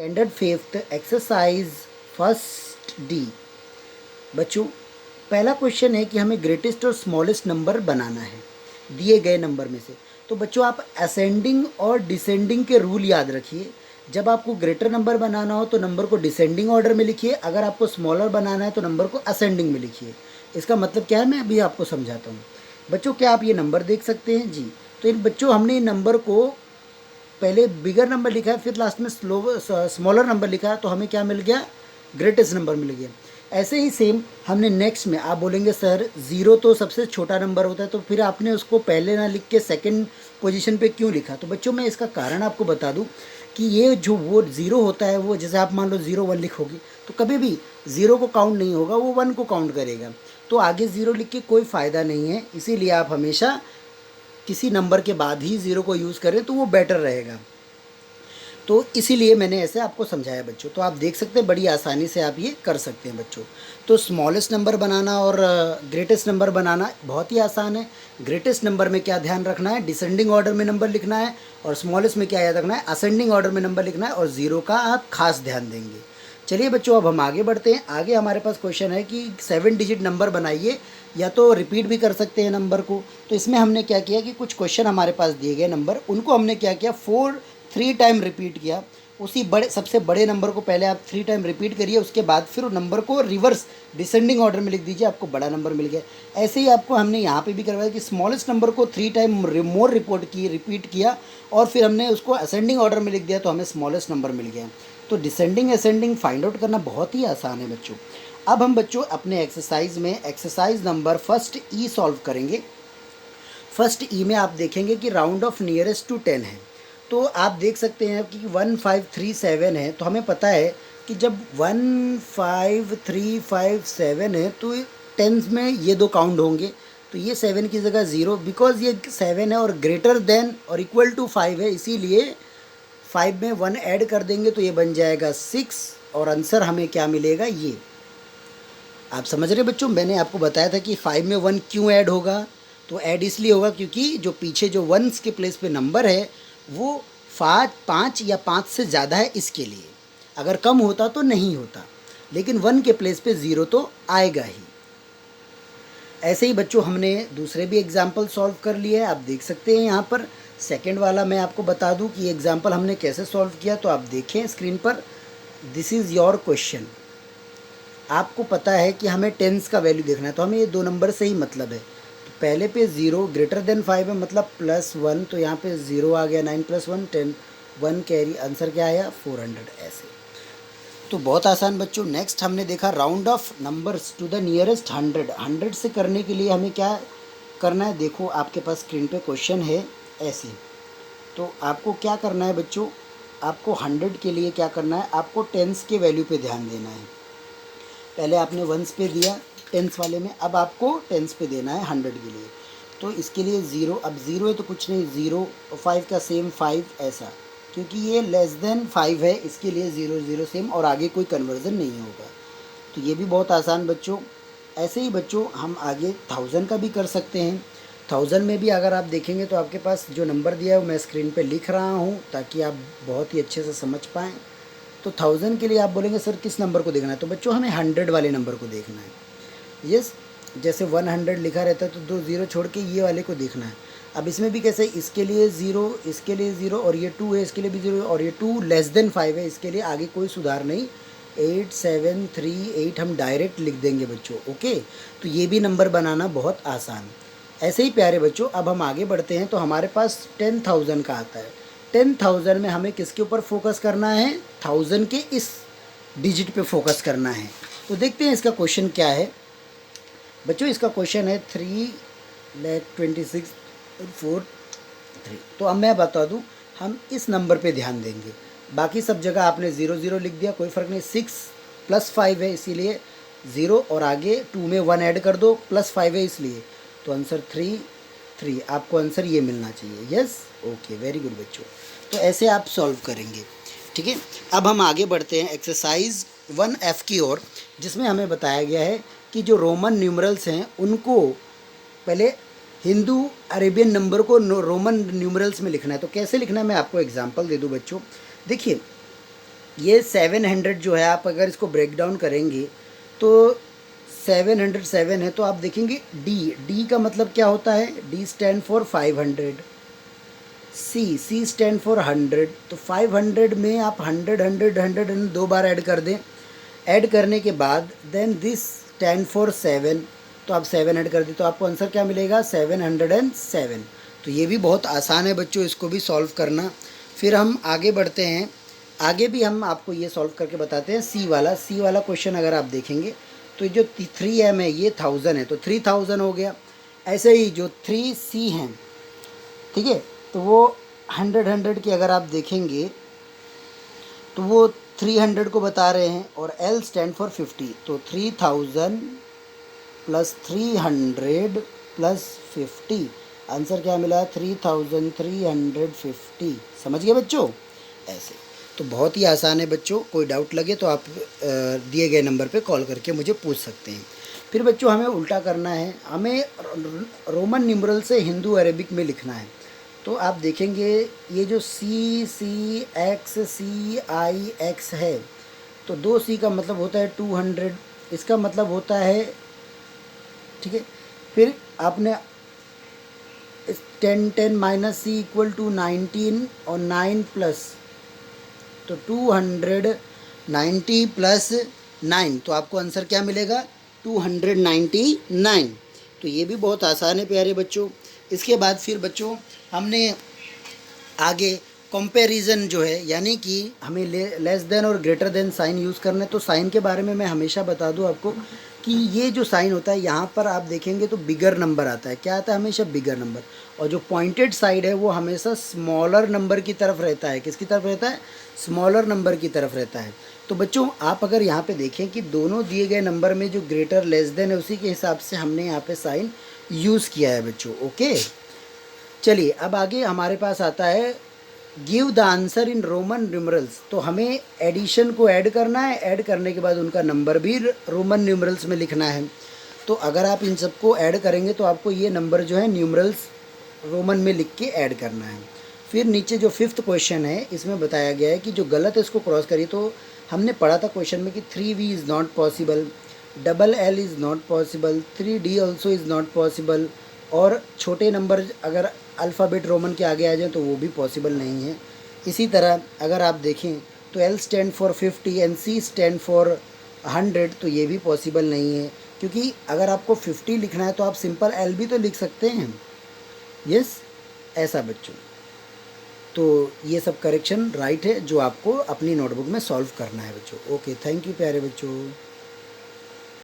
Standard fifth exercise first D. बच्चों, पहला question है कि हमें ग्रेटेस्ट और स्मॉलेस्ट नंबर बनाना है दिए गए नंबर में से। तो बच्चों, आप असेंडिंग और डिसेंडिंग के रूल याद रखिए। जब आपको ग्रेटर नंबर बनाना हो तो नंबर को डिसेंडिंग ऑर्डर में लिखिए, अगर आपको स्मॉलर बनाना है तो नंबर को असेंडिंग में लिखिए। इसका मतलब क्या है, मैं अभी आपको समझाता हूँ। बच्चों, क्या आप ये नंबर देख सकते हैं? जी। तो इन बच्चों, हमने इन नंबर को पहले बिगर नंबर लिखा है, फिर लास्ट में स्मॉलर नंबर लिखा है, तो हमें क्या मिल गया? ग्रेटेस्ट नंबर मिल गया। ऐसे ही सेम हमने नेक्स्ट में, आप बोलेंगे सर ज़ीरो तो सबसे छोटा नंबर होता है, तो फिर आपने उसको पहले ना लिख के सेकंड पोजीशन पे क्यों लिखा? तो बच्चों, मैं इसका कारण आपको बता दूं कि ये जो वो ज़ीरो होता है, वो जैसे आप मान लो 0 1 लिखोगे तो कभी भी ज़ीरो को काउंट नहीं होगा, वो 1 को काउंट करेगा। तो आगे ज़ीरो लिख के कोई फ़ायदा नहीं है, इसीलिए आप हमेशा किसी नंबर के बाद ही ज़ीरो को यूज़ करें तो वो बेटर रहेगा। तो इसीलिए मैंने ऐसे आपको समझाया बच्चों। तो आप देख सकते हैं बड़ी आसानी से आप ये कर सकते हैं बच्चों। तो स्मॉलेस्ट नंबर बनाना और ग्रेटेस्ट नंबर बनाना बहुत ही आसान है। ग्रेटेस्ट नंबर में क्या ध्यान रखना है? डिसेंडिंग ऑर्डर में नंबर लिखना है, और स्मॉलेस्ट में क्या याद रखना है? असेंडिंग ऑर्डर में नंबर लिखना है, और ज़ीरो का आप खास ध्यान देंगे। चलिए बच्चों, अब हम आगे बढ़ते हैं। आगे हमारे पास क्वेश्चन है कि 7 डिजिट नंबर बनाइए, या तो रिपीट भी कर सकते हैं नंबर को। तो इसमें हमने क्या किया कि कुछ क्वेश्चन हमारे पास दिए गए नंबर, उनको हमने क्या किया, 3 टाइम रिपीट किया। उसी सबसे बड़े नंबर को पहले आप 3 टाइम रिपीट करिए, उसके बाद फिर वो नंबर को रिवर्स डिसेंडिंग ऑर्डर में लिख दीजिए, आपको बड़ा नंबर मिल गया। ऐसे ही आपको हमने यहाँ पे भी करवाया कि स्मॉलेस्ट नंबर को 3 टाइम मोर रिपीट किया, और फिर हमने उसको असेंडिंग ऑर्डर में लिख दिया, तो हमें स्मॉलेस्ट नंबर मिल गया। तो डिसेंडिंग असेंडिंग फाइंड आउट करना बहुत ही आसान है बच्चों। अब हम बच्चों अपने एक्सरसाइज में एक्सरसाइज नंबर फर्स्ट ई सॉल्व करेंगे। फर्स्ट ई में आप देखेंगे कि राउंड ऑफ नियरेस्ट टू 10 है। तो आप देख सकते हैं कि 1537 है, तो हमें पता है कि जब 15357 है तो टेंस में ये दो काउंट होंगे, तो ये 7 की जगह 0, बिकॉज ये 7 है और ग्रेटर देन और इक्वल टू 5 है, इसीलिए 5 में 1 ऐड कर देंगे तो ये बन जाएगा 6, और आंसर हमें क्या मिलेगा? ये आप समझ रहे बच्चों, मैंने आपको बताया था कि 5 में 1 क्यों ऐड होगा। तो ऐड इसलिए होगा क्योंकि जो पीछे जो वंस के प्लेस पे नंबर है वो 5 या 5 से ज़्यादा है, इसके लिए। अगर कम होता तो नहीं होता, लेकिन 1 के प्लेस पे 0 तो आएगा ही। ऐसे ही बच्चों हमने दूसरे भी एग्जाम्पल सॉल्व कर लिए हैं, आप देख सकते हैं यहाँ पर। सेकेंड वाला मैं आपको बता दूँ कि एग्जाम्पल हमने कैसे सॉल्व किया, तो आप देखें स्क्रीन पर। This is your question. आपको पता है कि हमें टेंस का वैल्यू देखना है, तो हमें ये दो नंबर से ही मतलब है। तो पहले पे 0 ग्रेटर देन 5 है, मतलब +1, तो यहाँ पे 0 आ गया। 9 + 1 10, 1 कैरी, आंसर क्या आया? 400। ऐसे तो बहुत आसान बच्चों। नेक्स्ट हमने देखा round off numbers to the nearest 100। 100 से करने के लिए हमें क्या करना है? देखो आपके पास स्क्रीन पे क्वेश्चन है ऐसे। तो आपको क्या करना है बच्चों? आपको 100 के लिए क्या करना है? आपको टेंस के वैल्यू पे ध्यान देना है। पहले आपने वंस पे दिया टेंस वाले में, अब आपको टेंस पे देना है 100 के लिए। तो इसके लिए 0, अब 0 है तो कुछ नहीं, 0 और 5 का सेम 5, ऐसा, क्योंकि ये लेस देन 5 है, इसके लिए 0 0 सेम, और आगे कोई कन्वर्जन नहीं होगा। तो ये भी बहुत आसान बच्चों। ऐसे ही बच्चों हम आगे 1000 का भी कर सकते हैं। 1000 में भी अगर आप देखेंगे तो आपके पास जो नंबर दिया है वो मैं स्क्रीन पे लिख रहा हूँ ताकि आप बहुत ही अच्छे से समझ पाएँ। तो 1000 के लिए आप बोलेंगे सर किस नंबर को देखना है? तो बच्चों हमें 100 वाले नंबर को देखना है। यस, जैसे 100 लिखा रहता है तो 2 0 छोड़ के ये वाले को देखना है। अब इसमें भी कैसे, इसके लिए 0, इसके लिए 0, और ये 2 है, इसके लिए भी 0, और ये 2 लेस देन 5 है, इसके लिए आगे कोई सुधार नहीं। 8 7 3 8 हम डायरेक्ट लिख देंगे बच्चों। ओके, तो ये भी नंबर बनाना बहुत आसान। ऐसे ही प्यारे बच्चों, अब हम आगे बढ़ते हैं। तो हमारे पास 10,000 का आता है। 10,000 में हमें किसके ऊपर फोकस करना है? 1000 के इस डिजिट पे फोकस करना है। तो देखते हैं इसका क्वेश्चन क्या है बच्चों। इसका क्वेश्चन है 3,26,4,3। तो अब मैं बता दूं, हम इस नंबर पे ध्यान देंगे। बाकी सब जगह आपने 0 0 लिख दिया, कोई फ़र्क नहीं। 6 + 5 है इसीलिए 0, और आगे 2 में 1 ऐड कर दो, +5 है इसलिए। तो आंसर 3 3, आपको आंसर ये मिलना चाहिए। यस, ओके, वेरी गुड बच्चों। तो ऐसे आप सॉल्व करेंगे, ठीक है। अब हम आगे बढ़ते हैं एक्सरसाइज 1F की ओर, जिसमें हमें बताया गया है कि जो रोमन न्यूमरल्स हैं उनको पहले हिंदू अरेबियन नंबर को रोमन न्यूमरल्स में लिखना है। तो कैसे लिखना है मैं आपको एग्जांपल दे दूं बच्चों। देखिए, ये 700 जो है, आप अगर इसको ब्रेक डाउन करेंगे तो 707 है, तो आप देखेंगे डी का मतलब क्या होता है, D stand for 500, C stand for 100, तो 500 में आप 100 दो बार ऐड कर दें, ऐड करने के बाद देन दिस स्टैंड फॉर 7, तो आप 7 ऐड कर दें तो आपको आंसर क्या मिलेगा, 707। तो ये भी बहुत आसान है बच्चों, इसको भी सॉल्व करना। फिर हम आगे बढ़ते हैं, आगे भी हम आपको ये सॉल्व करके बताते हैं। सी वाला क्वेश्चन अगर आप देखेंगे तो जो 3m है ये 1000 है, तो 3000 हो गया। ऐसे ही जो 3c हैं, ठीक है, तो वो 100 की अगर आप देखेंगे तो वो 300 को बता रहे हैं, और L स्टैंड फॉर 50, तो 3000 प्लस 300 प्लस 50, आंसर क्या मिला, 3350। समझ गए बच्चों? ऐसे तो बहुत ही आसान है बच्चों, कोई डाउट लगे तो आप दिए गए नंबर पे कॉल करके मुझे पूछ सकते हैं। फिर बच्चों हमें उल्टा करना है, हमें रोमन न्यूमरल से हिंदू अरेबिक में लिखना है। तो आप देखेंगे ये जो CX है, तो 2C का मतलब होता है 200, इसका मतलब होता है, ठीक है। फिर आपने 10 माइनस सी इक्वल टू 19 और 9 प्लस, तो 290 प्लस 9, तो आपको आंसर क्या मिलेगा, 299। तो ये भी बहुत आसान है प्यारे बच्चों। इसके बाद फिर बच्चों हमने आगे कंपैरिजन जो है, यानी कि हमें लेस देन और ग्रेटर देन साइन यूज़ करना है। तो साइन के बारे में मैं हमेशा बता दूं आपको कि ये जो साइन होता है यहाँ पर आप देखेंगे तो बिगर नंबर आता है, क्या आता है, हमेशा बिगर नंबर, और जो पॉइंटेड साइड है वो हमेशा स्मॉलर नंबर की तरफ रहता है। किसकी तरफ रहता है, स्मॉलर नंबर की तरफ रहता है। तो बच्चों आप अगर यहाँ पे देखें कि दोनों दिए गए नंबर में जो ग्रेटर लेस देन है उसी के हिसाब से हमने यहाँ पे साइन यूज़ किया है बच्चों। ओके, चलिए अब आगे हमारे पास आता है give the answer in Roman numerals. तो हमें एडिशन को ऐड करना है, ऐड करने के बाद उनका नंबर भी रोमन न्यूमरल्स में लिखना है। तो अगर आप इन सबको ऐड करेंगे तो आपको ये नंबर जो है न्यूमरल्स रोमन में लिख के ऐड करना है। फिर नीचे जो 5th क्वेश्चन है इसमें बताया गया है कि जो गलत है उसको क्रॉस करिए। तो हमने पढ़ा था क्वेश्चन में कि 3V is not possible, LL is not possible, 3D also is not possible, और छोटे नंबर अगर अल्फ़ाबेट रोमन के आगे आ जाए तो वो भी पॉसिबल नहीं है। इसी तरह अगर आप देखें तो L stand for 50 and C stand for 100, तो ये भी पॉसिबल नहीं है, क्योंकि अगर आपको 50 लिखना है तो आप सिंपल L भी तो लिख सकते हैं। यस, ऐसा बच्चों। तो ये सब करेक्शन राइट है जो आपको अपनी नोटबुक में सॉल्व करना है बच्चों। ओके, थैंक यू प्यारे बच्चों।